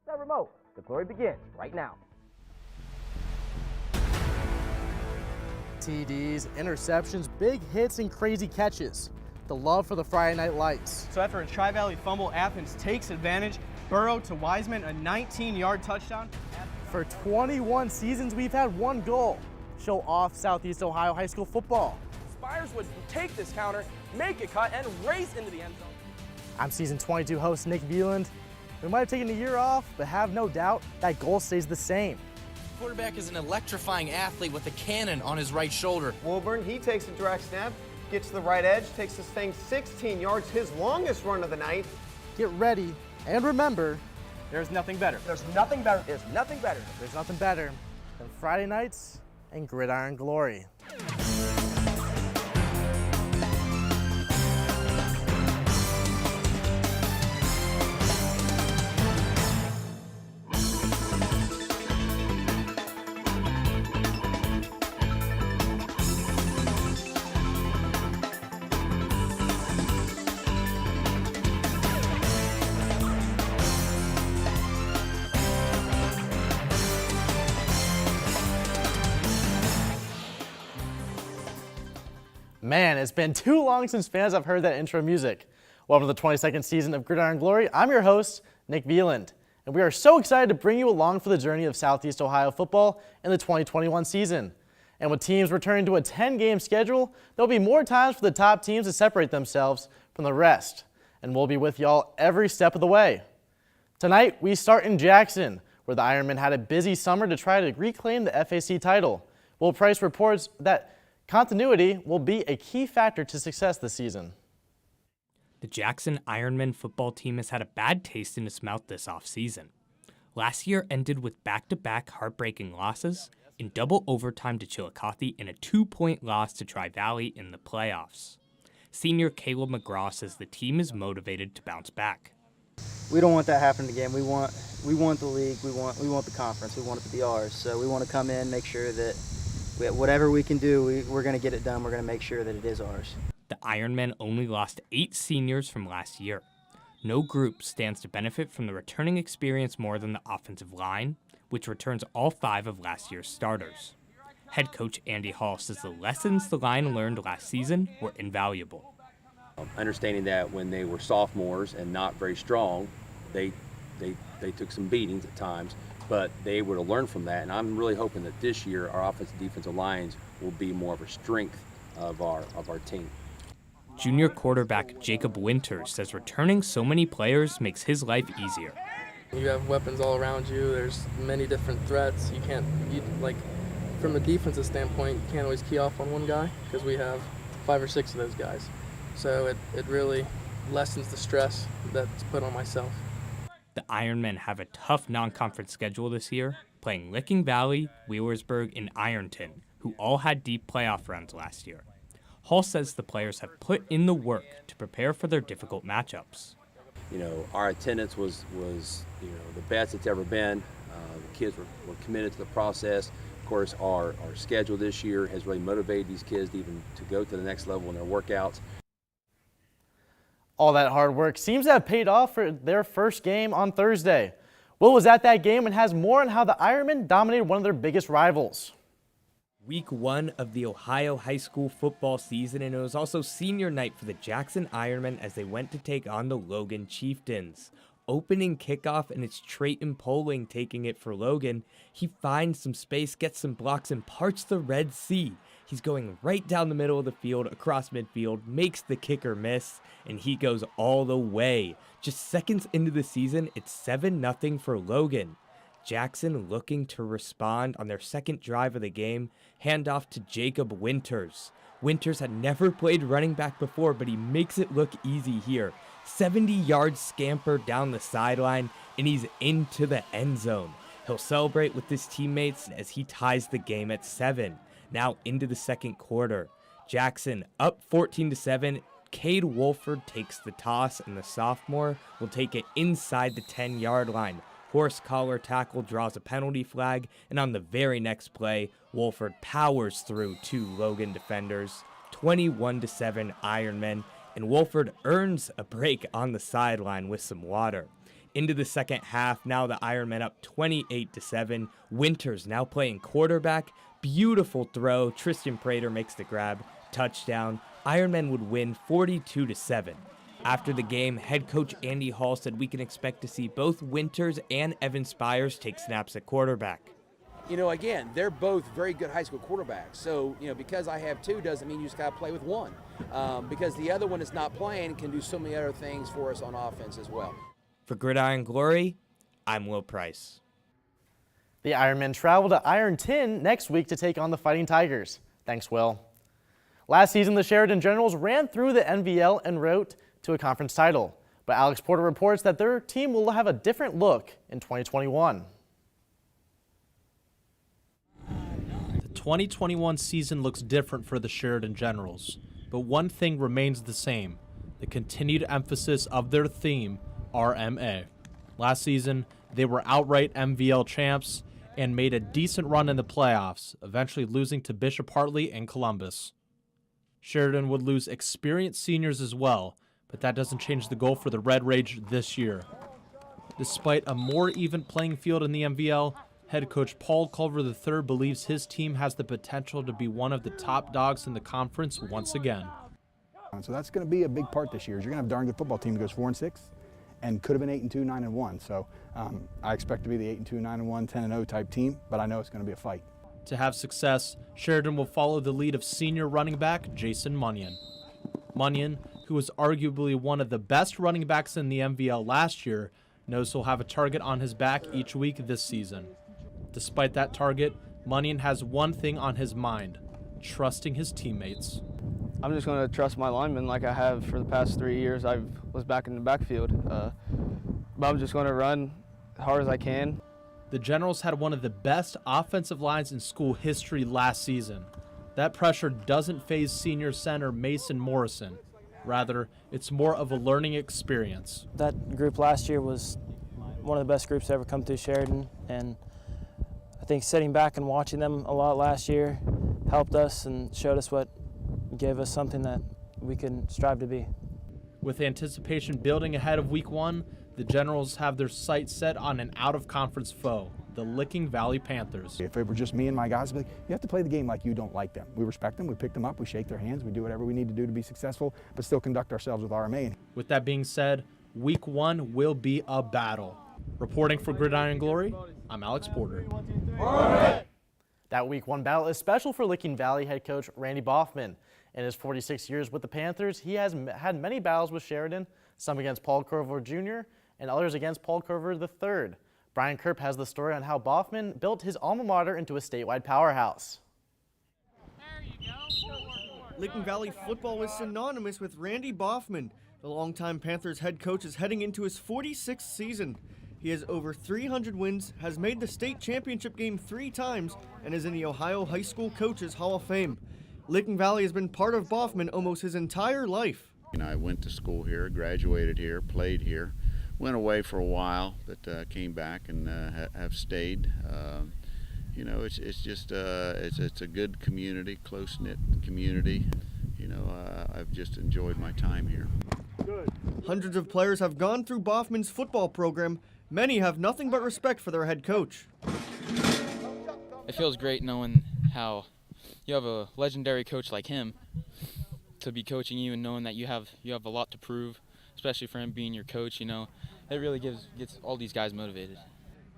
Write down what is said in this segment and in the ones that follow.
that remote. The Glory begins right now. TDs, interceptions, big hits, and crazy catches. The love for the Friday Night Lights. So after a Tri-Valley fumble, Athens takes advantage. Burrow to Wiseman, a 19-yard touchdown. For 21 seasons, we've had one goal: show off Southeast Ohio high school football. Spires would take this counter, make a cut, and race into the end zone. I'm season 22 host Nick Veland. We might have taken a year off, but have no doubt that goal stays the same. Quarterback is an electrifying athlete with a cannon on his right shoulder. Wilburn, he takes a direct snap, gets to the right edge, takes this thing 16 yards, his longest run of the night. Get ready, and remember, There's nothing better. There's nothing better. There's nothing better. there's nothing better than Friday nights and Gridiron Glory. Man, it's been too long since fans have heard that intro music. Welcome to the 22nd season of Gridiron Glory. I'm your host, Nick Veland, and we are so excited to bring you along for the journey of Southeast Ohio football in the 2021 season. And with teams returning to a 10-game schedule, there'll be more times for the top teams to separate themselves from the rest. And we'll be with y'all every step of the way. Tonight, we start in Jackson, where the Ironmen had a busy summer to try to reclaim the FAC title. Will Price reports that continuity will be a key factor to success this season. The Jackson Ironmen football team has had a bad taste in its mouth this offseason. Last year ended with back-to-back heartbreaking losses, in double overtime to Chillicothe and a 2-point loss to Tri-Valley in the playoffs. Senior Caleb McGraw says the team is motivated to bounce back. We don't want that happening again. We want the league. We want the conference. We want it to be ours. So we want to come in, make sure that whatever we can do, we're going to get it done. We're going to make sure that it is ours. The Ironmen only lost 8 seniors from last year. No group stands to benefit from the returning experience more than the offensive line, which returns all 5 of last year's starters. Head coach Andy Hall says the lessons the line learned last season were invaluable. Understanding that when they were sophomores and not very strong, they took some beatings at times, but they were to learn from that, and I'm really hoping that this year our offensive defensive lines will be more of a strength of our team. Junior quarterback Jacob Winters says returning so many players makes his life easier. You have weapons all around you. There's many different threats. From a defensive standpoint, you can't always key off on one guy because we have 5 or 6 of those guys. So it really lessens the stress that's put on myself. The Ironmen have a tough non-conference schedule this year, playing Licking Valley, Wheelersburg, and Ironton, who all had deep playoff runs last year. Hall says the players have put in the work to prepare for their difficult matchups. You know, our attendance was the best it's ever been. The kids were committed to the process. Of course, our schedule this year has really motivated these kids to go to the next level in their workouts. All that hard work seems to have paid off for their first game on Thursday. Will was at that game and has more on how the Ironmen dominated one of their biggest rivals. Week 1 of the Ohio high school football season, and it was also senior night for the Jackson Ironmen as they went to take on the Logan Chieftains. Opening kickoff, and it's Trayton Poling taking it for Logan. He finds some space, gets some blocks, and parts the Red Sea. He's going right down the middle of the field, across midfield, makes the kicker miss, and he goes all the way. Just seconds into the season, it's 7-0 for Logan. Jackson looking to respond on their second drive of the game. Handoff to Jacob Winters. Winters had never played running back before, but he makes it look easy here. 70-yard scamper down the sideline, and he's into the end zone. He'll celebrate with his teammates as he ties the game at 7. Now into the second quarter. Jackson up 14-7. Cade Wolford takes the toss, and the sophomore will take it inside the 10-yard line. Horse collar tackle draws a penalty flag, and on the very next play, Wolford powers through 2 Logan defenders. 21-7 Ironmen, and Wolford earns a break on the sideline with some water. Into the second half, now the Ironmen up 28-7. Winters now playing quarterback. Beautiful throw. Tristan Prater makes the grab. Touchdown. Ironmen would win 42-7. After the game, head coach Andy Hall said we can expect to see both Winters and Evan Spires take snaps at quarterback. You know, again, they're both very good high school quarterbacks. So, you know, because I have two doesn't mean you just got to play with one. Because the other one is not playing can do so many other things for us on offense as well. For Gridiron Glory, I'm Will Price. The Ironmen travel to Ironton next week to take on the Fighting Tigers. Thanks, Will. Last season, the Sheridan Generals ran through the NVL en route to a conference title. But Alex Porter reports that their team will have a different look in 2021. The 2021 season looks different for the Sheridan Generals, but one thing remains the same: the continued emphasis of their theme, RMA. Last season, they were outright MVL champs and made a decent run in the playoffs, eventually losing to Bishop Hartley and Columbus. Sheridan would lose experienced seniors as well, but that doesn't change the goal for the Red Rage this year. Despite a more even playing field in the MVL, head coach Paul Culver III believes his team has the potential to be one of the top dogs in the conference once again. So that's going to be a big part this year. You're going to have a darn good football team that goes 4-6 and could have been 8-2, 9-1. So I expect to be the 8-2, 9-1, 10-0 type team, but I know it's going to be a fight. To have success, Sheridan will follow the lead of senior running back Jason Munyon. Munyon, who was arguably one of the best running backs in the MVL last year, knows he'll have a target on his back each week this season. Despite that target, Munyon has one thing on his mind: trusting his teammates. I'm just going to trust my linemen like I have for the past 3 years. I was back in the backfield, but I'm just going to run as hard as I can. The Generals had one of the best offensive lines in school history last season. That pressure doesn't faze senior center Mason Morrison. Rather, it's more of a learning experience. That group last year was one of the best groups to ever come through Sheridan, and I think sitting back and watching them a lot last year helped us and showed us what gave us something that we can strive to be. With anticipation building ahead of week 1, the Generals have their sights set on an out-of-conference foe, the Licking Valley Panthers. If it were just me and my guys, I'd be like, you have to play the game like you don't like them. We respect them, we pick them up, we shake their hands, we do whatever we need to do to be successful, but still conduct ourselves with RMA. With that being said, week 1 will be a battle. Reporting for Gridiron Glory, I'm Alex Porter. That week 1 battle is special for Licking Valley head coach Randy Boffman. In his 46 years with the Panthers, he has had many battles with Sheridan, some against Paul Curver Jr. and others against Paul Curver III. Brian Kerp has the story on how Boffman built his alma mater into a statewide powerhouse. Licking Valley football is synonymous with Randy Boffman. The longtime Panthers head coach is heading into his 46th season. He has over 300 wins, has made the state championship game 3 times, and is in the Ohio High School Coaches Hall of Fame. Licking Valley has been part of Boffman almost his entire life. I went to school here, graduated here, played here, went away for a while, but came back and have stayed. You know, it's just it's a good community, close-knit community. You know, I've just enjoyed my time here. Hundreds of players have gone through Boffman's football program. Many have nothing but respect for their head coach. It feels great knowing how you have a legendary coach like him to be coaching you and knowing that you have a lot to prove, especially for him being your coach. You know, it really gets all these guys motivated.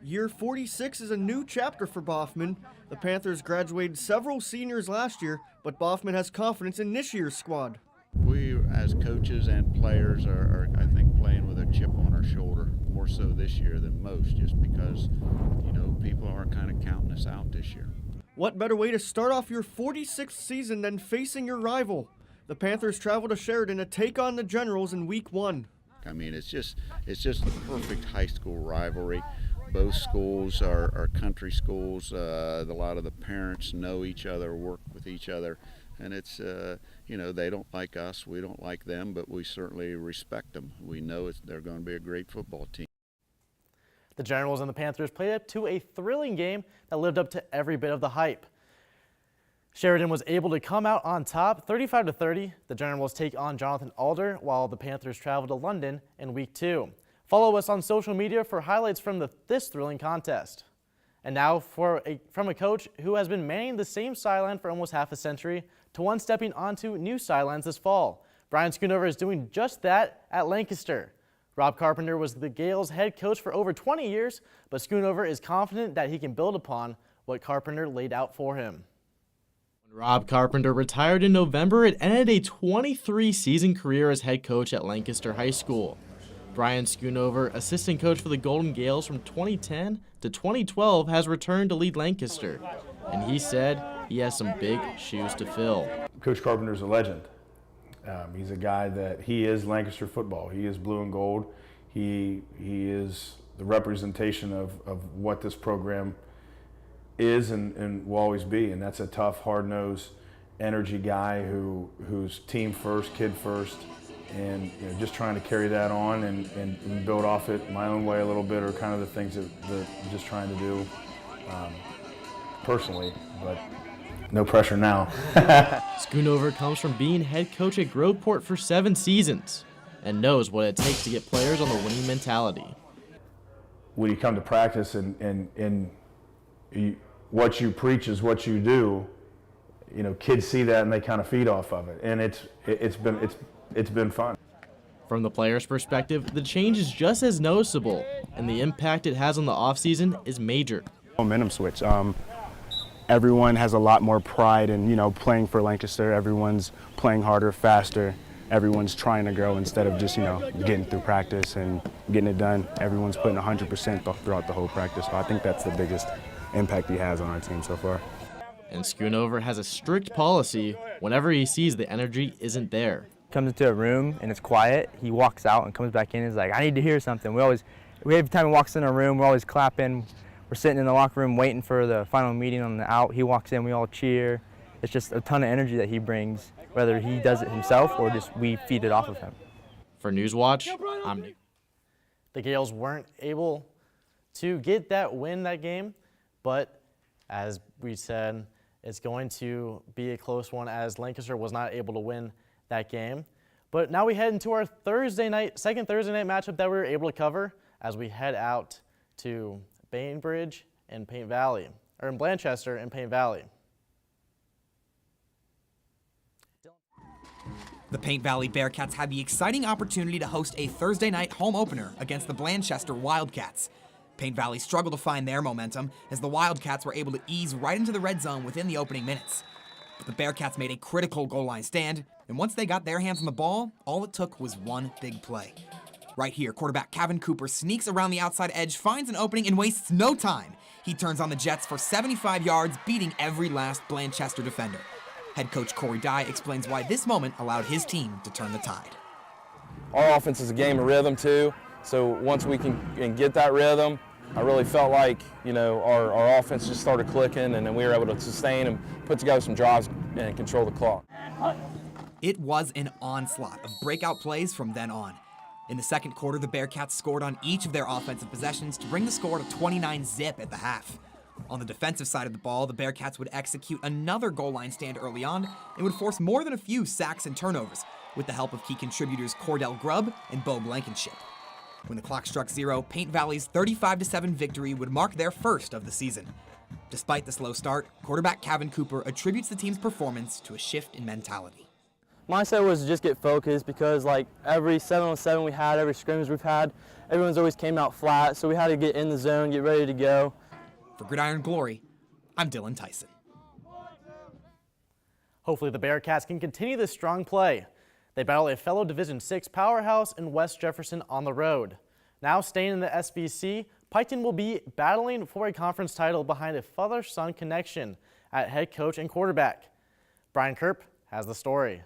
Year 46 is a new chapter for Boffman. The Panthers graduated several seniors last year, but Boffman has confidence in this year's squad. We, as coaches and players, are I think, playing with a chip on our shoulder, more so this year than most, just because, you know, people are kind of counting us out this year. What better way to start off your 46th season than facing your rival? The Panthers travel to Sheridan to take on the Generals in week 1. I mean, it's just the perfect high school rivalry. Both schools are country schools. A lot of the parents know each other, work with each other, and it's you know, they don't like us, we don't like them, but we certainly respect them. We know they're going to be a great football team. The Generals and the Panthers played up to a thrilling game that lived up to every bit of the hype. Sheridan was able to come out on top 35-30. The Generals take on Jonathan Alder while the Panthers travel to London in week 2. Follow us on social media for highlights from this thrilling contest. And now from a coach who has been manning the same sideline for almost half a century to one stepping onto new sidelines this fall. Brian Schoonover is doing just that at Lancaster. Rob Carpenter was the Gales head coach for over 20 years, but Schoonover is confident that he can build upon what Carpenter laid out for him. When Rob Carpenter retired in November, it ended a 23-season career as head coach at Lancaster High School. Brian Schoonover, assistant coach for the Golden Gales from 2010 to 2012, has returned to lead Lancaster, and he said he has some big shoes to fill. Coach Carpenter's a legend. He's a guy that he is Lancaster football. He is blue and gold. He is the representation of what this program is and will always be, and that's a tough, hard-nosed, energy guy who's team first, kid first, and just trying to carry that on and build off it my own way a little bit are kind of the things that I'm just trying to do personally, but no pressure now. Schoonover comes from being head coach at Groveport for 7 seasons and knows what it takes to get players on the winning mentality. When you come to practice and what you preach is what you do, kids see that and they kind of feed off of it, and it's been fun. From the player's perspective, the change is just as noticeable, and the impact it has on the offseason is major. Momentum switch. Everyone has a lot more pride in, playing for Lancaster. Everyone's playing harder, faster. Everyone's trying to grow instead of just, getting through practice and getting it done. Everyone's putting 100% throughout the whole practice. So I think that's the biggest impact he has on our team so far. And Schoonover has a strict policy whenever he sees the energy isn't there. Comes into a room and it's quiet, he walks out and comes back in and is like, I need to hear something. Every time he walks in a room, we're always clapping. We're sitting in the locker room waiting for the final meeting on the out. He walks in, we all cheer. It's just a ton of energy that he brings, whether he does it himself or just we feed it off of him. For Newswatch, I'm Nick. The Gales weren't able to get that win that game, but as we said, it's going to be a close one as Lancaster was not able to win that game. But now we head into our second Thursday night matchup that we were able to cover as we head out to Bainbridge and Paint Valley, or in Blanchester and Paint Valley. The Paint Valley Bearcats had the exciting opportunity to host a Thursday night home opener against the Blanchester Wildcats. Paint Valley struggled to find their momentum as the Wildcats were able to ease right into the red zone within the opening minutes. But the Bearcats made a critical goal line stand, and once they got their hands on the ball, all it took was one big play. Right here, quarterback Kevin Cooper sneaks around the outside edge, finds an opening, and wastes no time. He turns on the Jets for 75 yards, beating every last Blanchester defender. Head coach Corey Dye explains why this moment allowed his team to turn the tide. Our offense is a game of rhythm too, so once we can get that rhythm, I really felt like our offense just started clicking, and then we were able to sustain and put together some drives and control the clock. It was an onslaught of breakout plays from then on. In the second quarter, the Bearcats scored on each of their offensive possessions to bring the score to 29-zip at the half. On the defensive side of the ball, the Bearcats would execute another goal line stand early on and would force more than a few sacks and turnovers with the help of key contributors Cordell Grubb and Bo Blankenship. When the clock struck 0, Paint Valley's 35-7 victory would mark their first of the season. Despite the slow start, quarterback Kevin Cooper attributes the team's performance to a shift in mentality. Mindset was to just get focused because every 7-on-7 we had, every scrimmage we've had, everyone's always came out flat, so we had to get in the zone, get ready to go. For Gridiron Glory, I'm Dylan Tyson. Hopefully the Bearcats can continue this strong play. They battle a fellow Division VI powerhouse in West Jefferson on the road. Now staying in the SBC, Piketon will be battling for a conference title behind a father-son connection at head coach and quarterback. Brian Kerp has the story.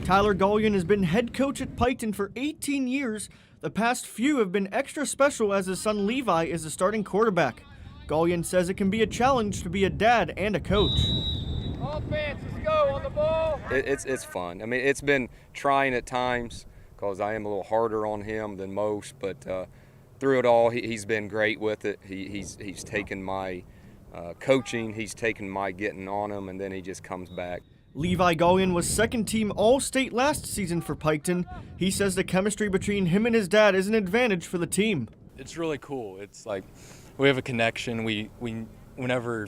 Tyler Gullion has been head coach at Piketon for 18 years. The past few have been extra special as his son Levi is the starting quarterback. Gullion says it can be a challenge to be a dad and a coach. Offense, let's go on the ball. It's fun. I mean, it's been trying at times because I am a little harder on him than most, but through it all, he's been great with it. He's taken my coaching, he's taken my getting on him, and then he just comes back. Levi Gullion was second-team All-State last season for Piketon. He says the chemistry between him and his dad is an advantage for the team. It's really cool. It's like we have a connection. Whenever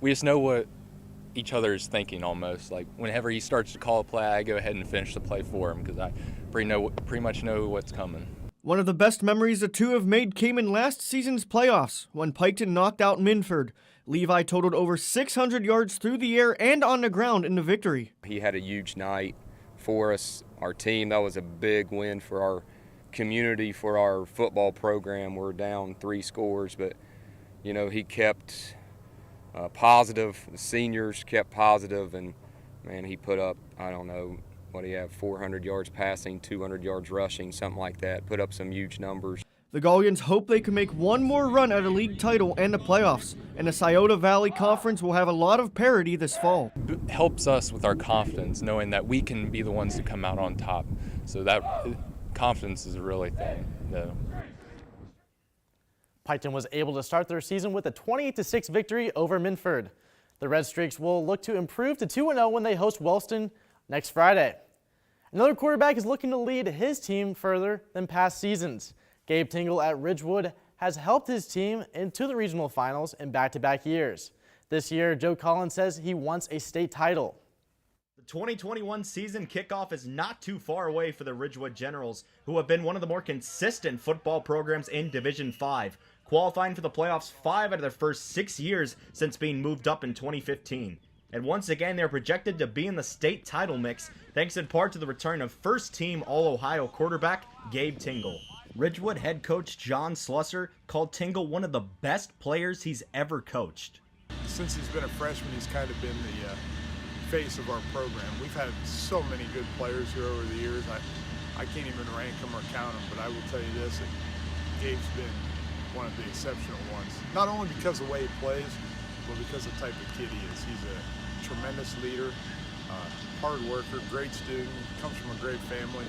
we just know what each other is thinking almost. Like whenever he starts to call a play, I go ahead and finish the play for him because I pretty much know what's coming. One of the best memories the two have made came in last season's playoffs when Piketon knocked out Minford. Levi totaled over 600 yards through the air and on the ground in the victory. He had a huge night for us, our team. That was a big win for our community, for our football program. We're down 3 scores, but you know, he kept positive. The seniors kept positive, and man, he put up, I don't know, what do you have, 400 yards passing, 200 yards rushing, something like that. Put up some huge numbers. The Gullions hope they can make one more run at a league title and the playoffs, and the Scioto Valley Conference will have a lot of parity this fall. It helps us with our confidence, knowing that we can be the ones to come out on top. So that confidence is a really thing. Piketon was able to start their season with a 28-6 victory over Minford. The Red Streaks will look to improve to 2-0 when they host Wellston next Friday. Another quarterback is looking to lead his team further than past seasons. Gabe Tingle at Ridgewood has helped his team into the regional finals in back-to-back years. This year, Joe Collins says he wants a state title. The 2021 season kickoff is not too far away for the Ridgewood Generals, who have been one of the more consistent football programs in Division 5, qualifying for the playoffs 5 out of their first 6 years since being moved up in 2015. And once again, they're projected to be in the state title mix, thanks in part to the return of first-team All-Ohio quarterback Gabe Tingle. Ridgewood head coach John Slusser called Tingle one of the best players he's ever coached. Since he's been a freshman, he's kind of been the face of our program. We've had so many good players here over the years. I can't even rank them or count them, but I will tell you this, that Gabe's been one of the exceptional ones. Not only because of the way he plays, but because of the type of kid he is. He's a tremendous leader, hard worker, great student, comes from a great family.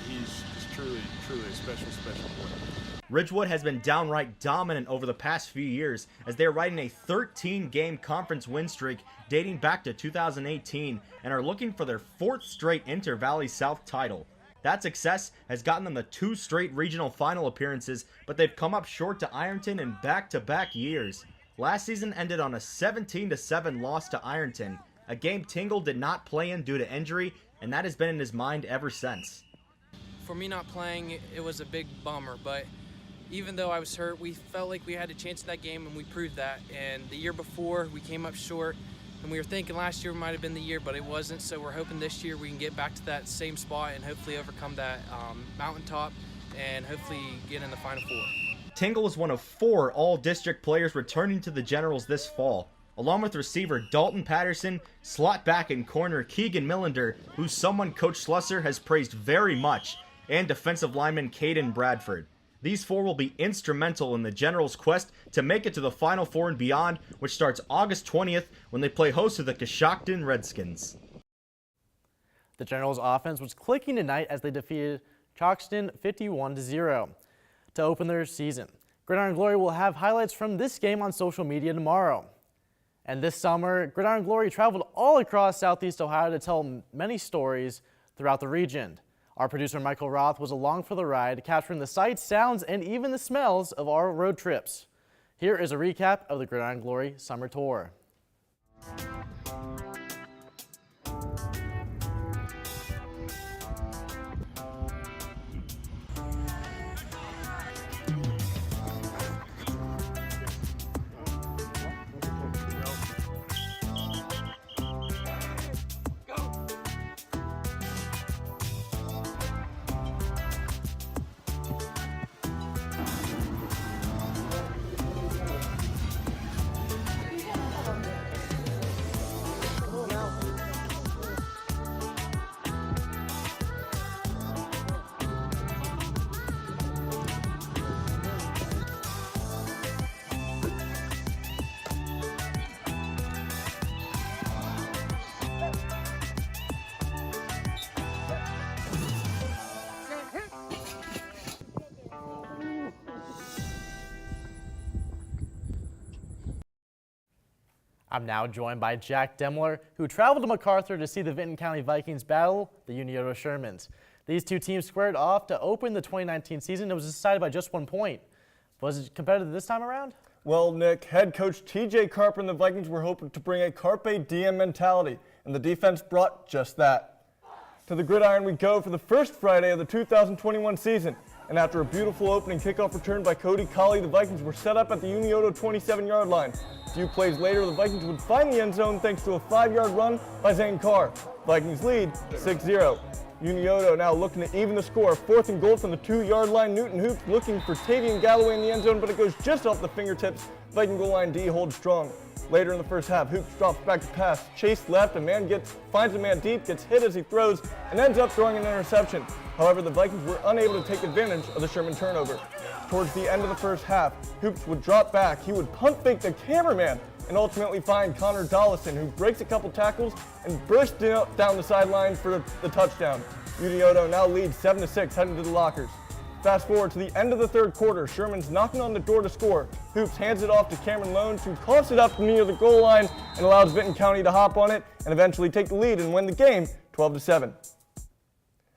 He's just truly a special player. Ridgewood has been downright dominant over the past few years as they are riding a 13-game conference win streak dating back to 2018 and are looking for their 4th straight Inter-Valley South title. That success has gotten them the 2 straight regional final appearances, but they've come up short to Ironton in back-to-back years. Last season ended on a 17-7 loss to Ironton, a game Tingle did not play in due to injury, and that has been in his mind ever since. For me not playing, it was a big bummer, but even though I was hurt, we felt like we had a chance in that game, and we proved that. And the year before, we came up short, and we were thinking last year might have been the year, but it wasn't. So we're hoping this year we can get back to that same spot and hopefully overcome that mountaintop and hopefully get in the Final Four. Tingle is one of 4 all-district players returning to the Generals this fall, along with receiver Dalton Patterson, slot back and corner Keegan Millender, who someone Coach Slusser has praised very much, and defensive lineman Caden Bradford. These 4 will be instrumental in the Generals' quest to make it to the Final Four and beyond, which starts August 20th when they play host to the Coshocton Redskins. The Generals' offense was clicking tonight as they defeated Coxton 51-0 to open their season. Gridiron Glory will have highlights from this game on social media tomorrow. And this summer, Gridiron Glory traveled all across Southeast Ohio to tell many stories throughout the region. Our producer Michael Roth was along for the ride, capturing the sights, sounds, and even the smells of our road trips. Here is a recap of the Gridiron Glory Summer Tour. I'm now joined by Jack Demler, who traveled to MacArthur to see the Vinton County Vikings battle the Unioto Shermans. These two teams squared off to open the 2019 season. It was decided by just 1 point. Was it competitive this time around? Well, Nick, head coach T.J. Carper and the Vikings were hoping to bring a Carpe Diem mentality, and the defense brought just that. To the gridiron we go for the first Friday of the 2021 season, and after a beautiful opening kickoff return by Cody Colley, the Vikings were set up at the Unioto 27-yard line. A few plays later, the Vikings would find the end zone thanks to a 5-yard run by Zane Carr. Vikings lead 6-0. Unioto now looking to even the score. 4th and goal from the 2-yard line. Newton Hoops looking for Tavian Galloway in the end zone, but it goes just off the fingertips. Viking goal line D holds strong. Later in the first half, Hoops drops back to pass. Chase left, finds a man deep, gets hit as he throws, and ends up throwing an interception. However, the Vikings were unable to take advantage of the Sherman turnover. Towards the end of the first half, Hoops would drop back. He would punt fake the cameraman and ultimately find Connor Dollison, who breaks a couple tackles and bursts down the sideline for the touchdown. Unioto now leads 7-6 heading to the lockers. Fast forward to the end of the third quarter, Sherman's knocking on the door to score. Hoops hands it off to Cameron Loans, who coughs it up near the goal line and allows Vinton County to hop on it and eventually take the lead and win the game 12-7.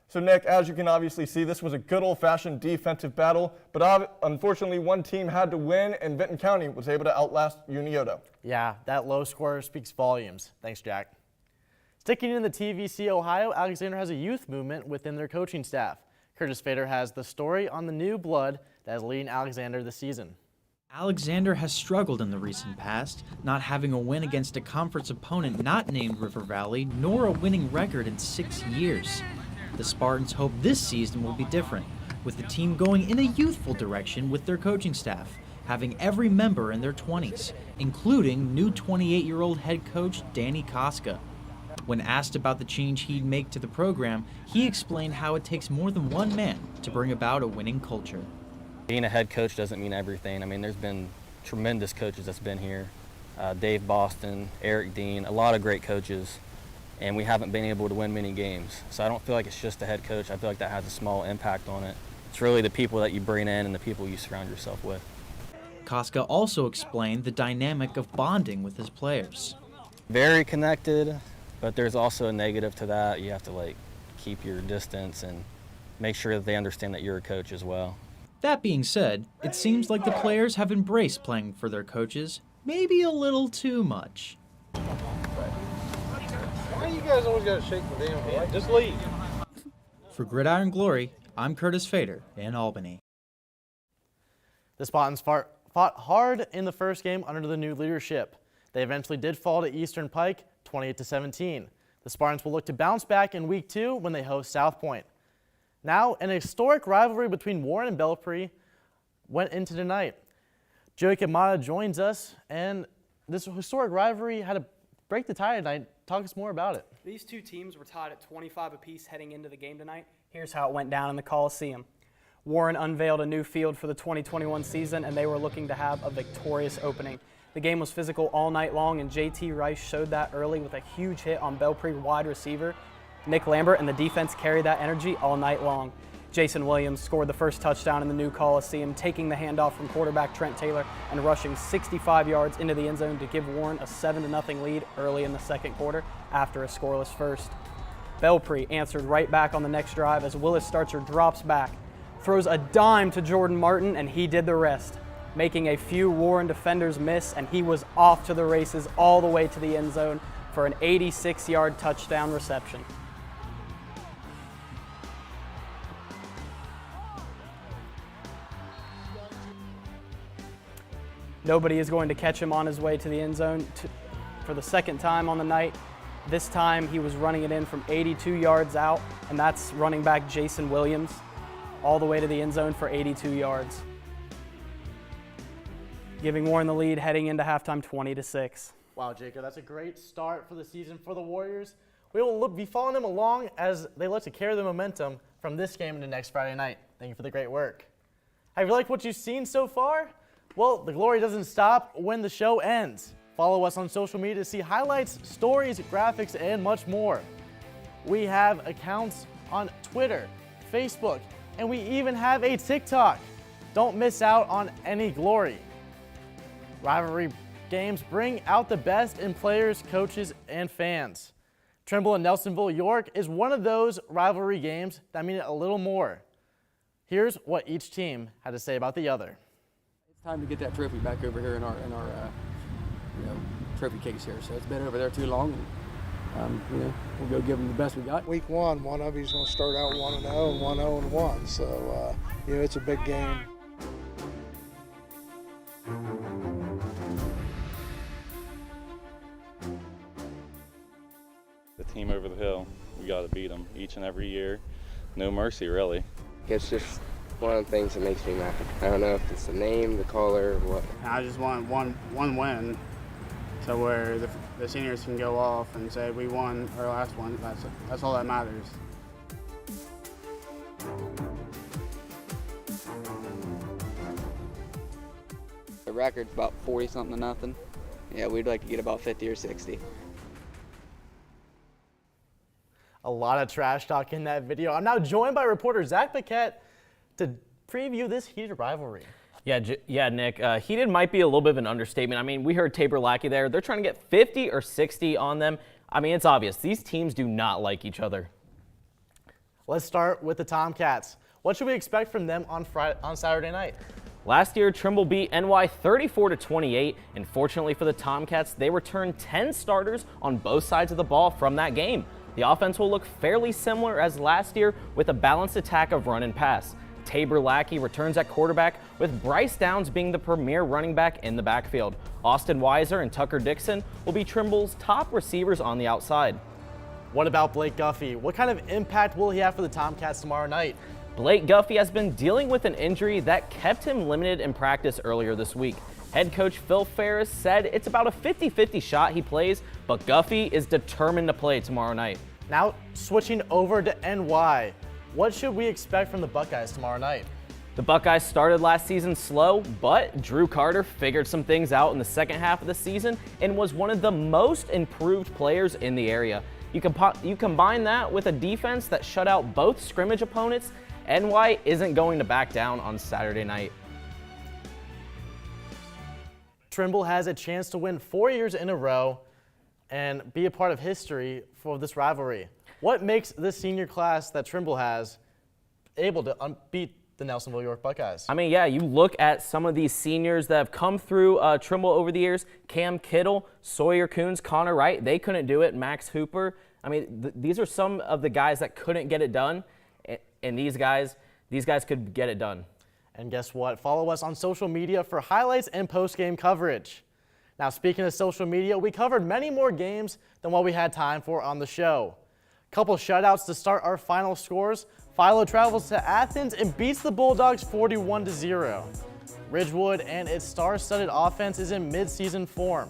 So Nick, as you can obviously see, this was a good old-fashioned defensive battle, but unfortunately one team had to win and Vinton County was able to outlast Unioto. Yeah, that low score speaks volumes. Thanks, Jack. Sticking in the TVC Ohio, Alexander has a youth movement within their coaching staff. Curtis Fader has the story on the new blood that is leading Alexander this season. Alexander has struggled in the recent past, not having a win against a conference opponent not named River Valley, nor a winning record in 6 years. The Spartans hope this season will be different, with the team going in a youthful direction with their coaching staff, having every member in their 20s, including new 28-year-old head coach Danny Koska. When asked about the change he'd make to the program, he explained how it takes more than one man to bring about a winning culture. Being a head coach doesn't mean everything. I mean, there's been tremendous coaches that's been here. Dave Boston, Eric Dean, a lot of great coaches, and we haven't been able to win many games. So I don't feel like it's just the head coach. I feel like that has a small impact on it. It's really the people that you bring in and the people you surround yourself with. Koska also explained the dynamic of bonding with his players. Very connected, but there's also a negative to that. You have to keep your distance and make sure that they understand that you're a coach as well. That being said, it seems like the players have embraced playing for their coaches, maybe a little too much. Why you guys always gotta shake the damn hand? Just leave. For Gridiron Glory, I'm Curtis Fader in Albany. The Spartans fought hard in the first game under the new leadership. They eventually did fall to Eastern Pike 28-17. The Spartans will look to bounce back in week 2 when they host South Point. Now, an historic rivalry between Warren and Belpre went into tonight. Joey Kamada joins us, and this historic rivalry had to break the tie tonight. Talk us more about it. These two teams were tied at 25 apiece heading into the game tonight. Here's how it went down in the Coliseum. Warren unveiled a new field for the 2021 season, and they were looking to have a victorious opening. The game was physical all night long, and JT Rice showed that early with a huge hit on Belpre wide receiver Nick Lambert, and the defense carried that energy all night long. Jason Williams scored the first touchdown in the new Coliseum, taking the handoff from quarterback Trent Taylor and rushing 65 yards into the end zone to give Warren a 7-0 lead early in the second quarter after a scoreless first. Belpre answered right back on the next drive as Willis Starcher drops back, throws a dime to Jordan Martin, and he did the rest, making a few Warren defenders miss, and he was off to the races all the way to the end zone for an 86-yard touchdown reception. Nobody is going to catch him on his way to the end zone for the second time on the night. This time he was running it in from 82 yards out, and that's running back Jason Williams all the way to the end zone for 82 yards. Giving Warren the lead heading into halftime 20-6. Wow, Jacob, that's a great start for the season for the Warriors. We will be following them along as they look to carry the momentum from this game into next Friday night. Thank you for the great work. Have you liked what you've seen so far? Well, the glory doesn't stop when the show ends. Follow us on social media to see highlights, stories, graphics, and much more. We have accounts on Twitter, Facebook, and we even have a TikTok. Don't miss out on any glory. Rivalry games bring out the best in players, coaches, and fans. Trimble and Nelsonville York is one of those rivalry games that mean a little more. Here's what each team had to say about the other. It's time to get that trophy back over here in our trophy case here. So it's been over there too long, and we'll go give them the best we got. Week one of you's going to start out 1-0 and 1-0-1. So it's a big game. The team over the hill, we got to beat them each and every year. No mercy, really. It's just one of the things that makes me mad. I don't know if it's the name, the color, or what. I just want one win, so where the seniors can go off and say we won our last one. That's all that matters. The record's about 40-something to nothing. Yeah, we'd like to get about 50 or 60. A lot of trash talk in that video. I'm now joined by reporter Zach Paquette to preview this heated rivalry. Yeah, Nick. Heated might be a little bit of an understatement. I mean, we heard Tabor Lackey there. They're trying to get 50 or 60 on them. I mean, it's obvious. These teams do not like each other. Let's start with the Tomcats. What should we expect from them on Saturday night? Last year, Trimble beat NY 34-28, and fortunately for the Tomcats, they returned 10 starters on both sides of the ball from that game. The offense will look fairly similar as last year with a balanced attack of run and pass. Tabor Lackey returns at quarterback, with Bryce Downs being the premier running back in the backfield. Austin Weiser and Tucker Dixon will be Trimble's top receivers on the outside. What about Blake Guffey? What kind of impact will he have for the Tomcats tomorrow night? Blake Guffey has been dealing with an injury that kept him limited in practice earlier this week. Head coach Phil Ferris said it's about a 50-50 shot he plays, but Guffey is determined to play tomorrow night. Now switching over to NY. What should we expect from the Buckeyes tomorrow night? The Buckeyes started last season slow, but Drew Carter figured some things out in the second half of the season and was one of the most improved players in the area. You combine that with a defense that shut out both scrimmage opponents. NY isn't going to back down on Saturday night. Trimble has a chance to win 4 years in a row and be a part of history for this rivalry. What makes this senior class that Trimble has able to beat the Nelsonville York Buckeyes? I mean, yeah, you look at some of these seniors that have come through Trimble over the years. Cam Kittle, Sawyer Coons, Connor Wright, they couldn't do it. Max Hooper. I mean, these are some of the guys that couldn't get it done, and these guys could get it done. And guess what? Follow us on social media for highlights and post-game coverage. Now, speaking of social media, we covered many more games than what we had time for on the show. Couple shutouts to start our final scores. Philo travels to Athens and beats the Bulldogs 41-0. Ridgewood and its star-studded offense is in mid-season form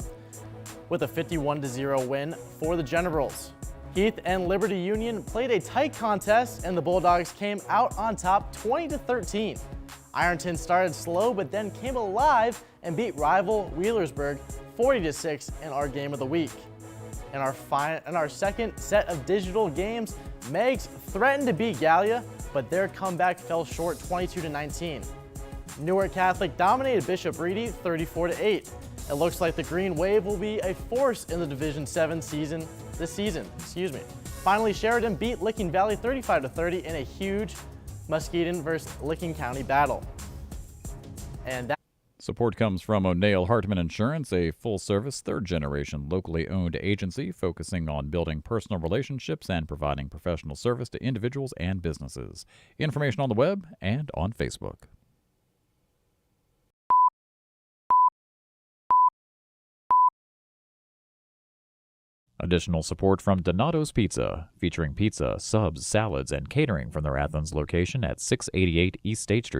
with a 51-0 win for the Generals. Heath and Liberty Union played a tight contest and the Bulldogs came out on top 20-13. Ironton started slow but then came alive and beat rival Wheelersburg 40-6 in our game of the week. In our second set of digital games, Megs threatened to beat Gallia, but their comeback fell short 22-19. Newark Catholic dominated Bishop Reedy 34-8. It looks like the Green Wave will be a force in the Division 7 this season. Finally, Sheridan beat Licking Valley 35-30 in a huge Muskegon versus Licking County battle. And Support comes from O'Neill Hartman Insurance, a full-service, third-generation, locally owned agency focusing on building personal relationships and providing professional service to individuals and businesses. Information on the web and on Facebook. Additional support from Donato's Pizza, featuring pizza, subs, salads, and catering from their Athens location at 688 East State Street.